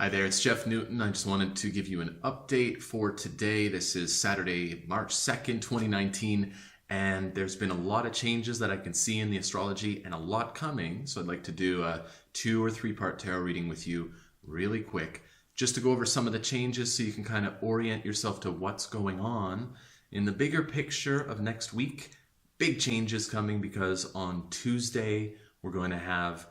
Hi there, it's Jeff Newton. I just wanted to give you an update for today. This is Saturday, March 2nd, 2019, and there's been a lot of changes that I can see in the astrology and a lot coming. So I'd like to do a 2 or 3 part tarot reading with you really quick, just to go over some of the changes so you can kind of orient yourself to what's going on. In the bigger picture of next week, big changes coming because on Tuesday, we're going to have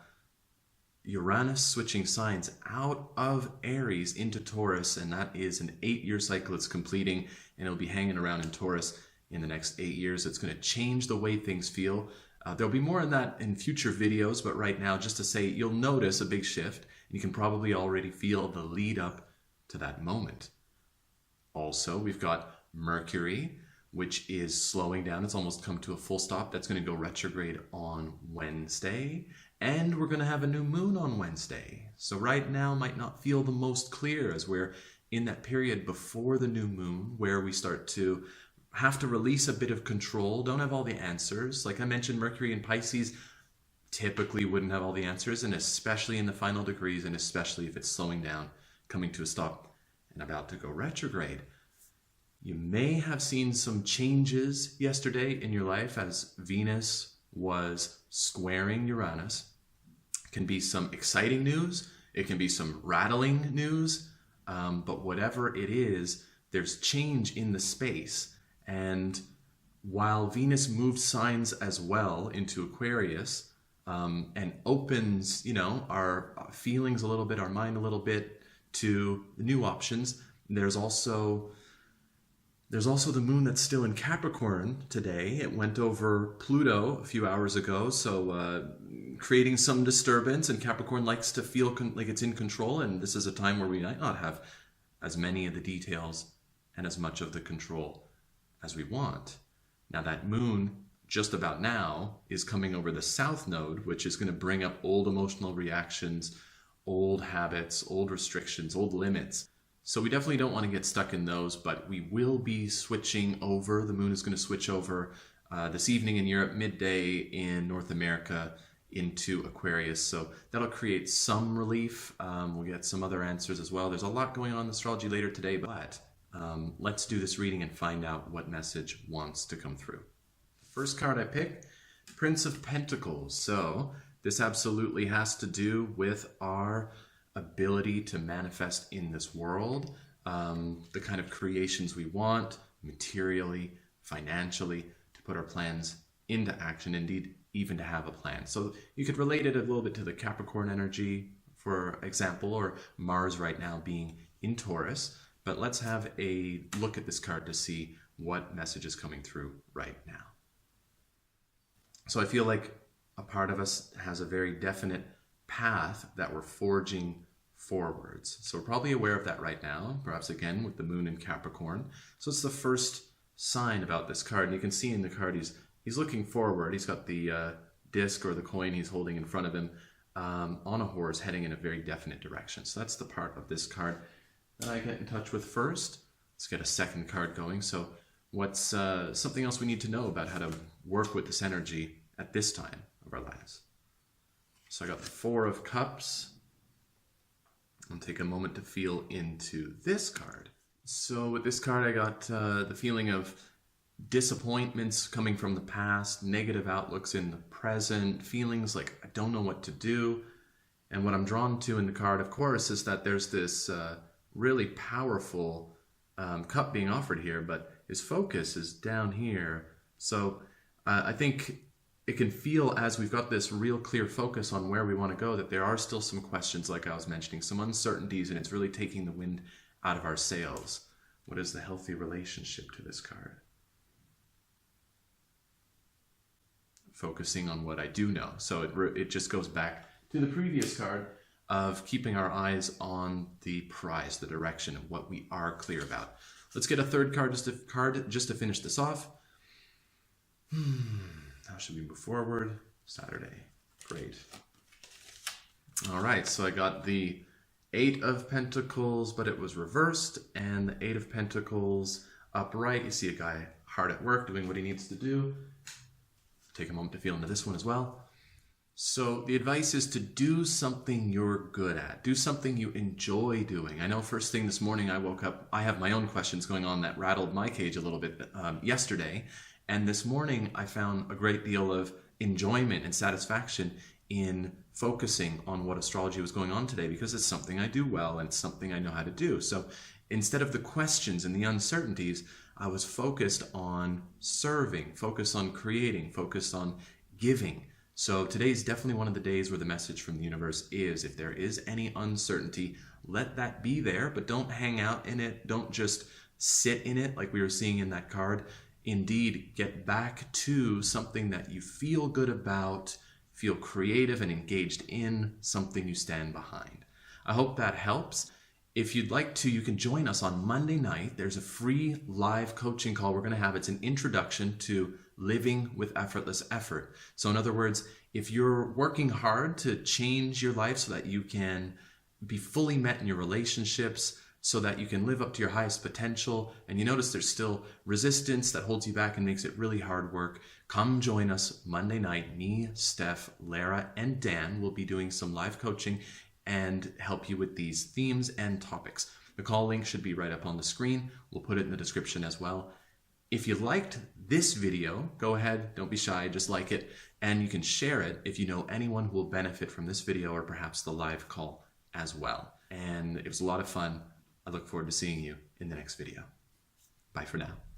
Uranus switching signs out of Aries into Taurus, and that is an 8-year cycle it's completing, and it'll be hanging around in Taurus in the next 8 years. It's going to change the way things feel. There'll be more on that in future videos, but right now, just to say, you'll notice a big shift. You can probably already feel the lead up to that moment. Also, we've got Mercury, which is slowing down. It's almost come to a full stop. That's going to go retrograde on Wednesday. And we're going to have a new moon on Wednesday. So right now might not feel the most clear as we're in that period before the new moon where we start to have to release a bit of control. Don't have all the answers. Like I mentioned, Mercury in Pisces typically wouldn't have all the answers, and especially in the final degrees, and especially if it's slowing down, coming to a stop, and about to go retrograde. You may have seen some changes yesterday in your life as Venus was squaring Uranus. It can be some exciting news, it can be some rattling news, but whatever it is, there's change in the space. And while Venus moves signs as well into Aquarius and opens, our feelings a little bit, our mind a little bit to the new options, there's also the moon that's still in Capricorn today. It went over Pluto a few hours ago, so creating some disturbance, and Capricorn likes to feel like it's in control, and this is a time where we might not have as many of the details and as much of the control as we want. Now that moon, just about now, is coming over the south node, which is going to bring up old emotional reactions, old habits, old restrictions, old limits. So we definitely don't want to get stuck in those, but we will be switching over. The moon is going to switch over this evening in Europe, midday in North America into Aquarius. So that'll create some relief. We'll get some other answers as well. There's a lot going on in astrology later today, but let's do this reading and find out what message wants to come through. First card I picked, Prince of Pentacles. So this absolutely has to do with our ability to manifest in this world, the kind of creations we want, materially, financially, to put our plans into action, indeed, even to have a plan. So you could relate it a little bit to the Capricorn energy, for example, or Mars right now being in Taurus. But let's have a look at this card to see what message is coming through right now. So I feel like a part of us has a very definite path that we're forging forwards. So we're probably aware of that right now, perhaps again with the moon in Capricorn. So it's the first sign about this card. And you can see in the card he's looking forward. He's got the disc or the coin he's holding in front of him on a horse heading in a very definite direction. So that's the part of this card that I get in touch with first. Let's get a second card going. So what's something else we need to know about how to work with this energy at this time of our lives? So I got the 4 of Cups. I'll take a moment to feel into this card. So with this card, I got the feeling of disappointments coming from the past, negative outlooks in the present, feelings like I don't know what to do. And what I'm drawn to in the card, of course, is that there's this really powerful cup being offered here, but his focus is down here. So I think it can feel, as we've got this real clear focus on where we want to go, that there are still some questions, like I was mentioning, some uncertainties, and it's really taking the wind out of our sails. What is the healthy relationship to this card? Focusing on what I do know. So it just goes back to the previous card of keeping our eyes on the prize, the direction of what we are clear about. Let's get a third card just to finish this off. How should we move forward? Saturday. Great. All right, so I got the 8 of Pentacles, but it was reversed, and the 8 of Pentacles upright. You see a guy hard at work doing what he needs to do. Take a moment to feel into this one as well. So the advice is to do something you're good at. Do something you enjoy doing. I know first thing this morning I woke up, I have my own questions going on that rattled my cage a little bit yesterday. And this morning I found a great deal of enjoyment and satisfaction in focusing on what astrology was going on today, because it's something I do well and it's something I know how to do. So instead of the questions and the uncertainties, I was focused on serving, focused on creating, focused on giving. So today is definitely one of the days where the message from the universe is, if there is any uncertainty, let that be there, but don't hang out in it. Don't just sit in it like we were seeing in that card. Indeed, get back to something that you feel good about, feel creative and engaged in, something you stand behind. I hope that helps. If you'd like to, you can join us on Monday night. There's a free live coaching call we're going to have. It's an introduction to living with effortless effort. So in other words, if you're working hard to change your life so that you can be fully met in your relationships, so that you can live up to your highest potential, and you notice there's still resistance that holds you back and makes it really hard work, come join us Monday night. Me, Steph, Lara, and Dan will be doing some live coaching and help you with these themes and topics. The call link should be right up on the screen. We'll put it in the description as well. If you liked this video, go ahead, don't be shy, just like it, and you can share it if you know anyone who will benefit from this video or perhaps the live call as well. And it was a lot of fun. I look forward to seeing you in the next video. Bye for now.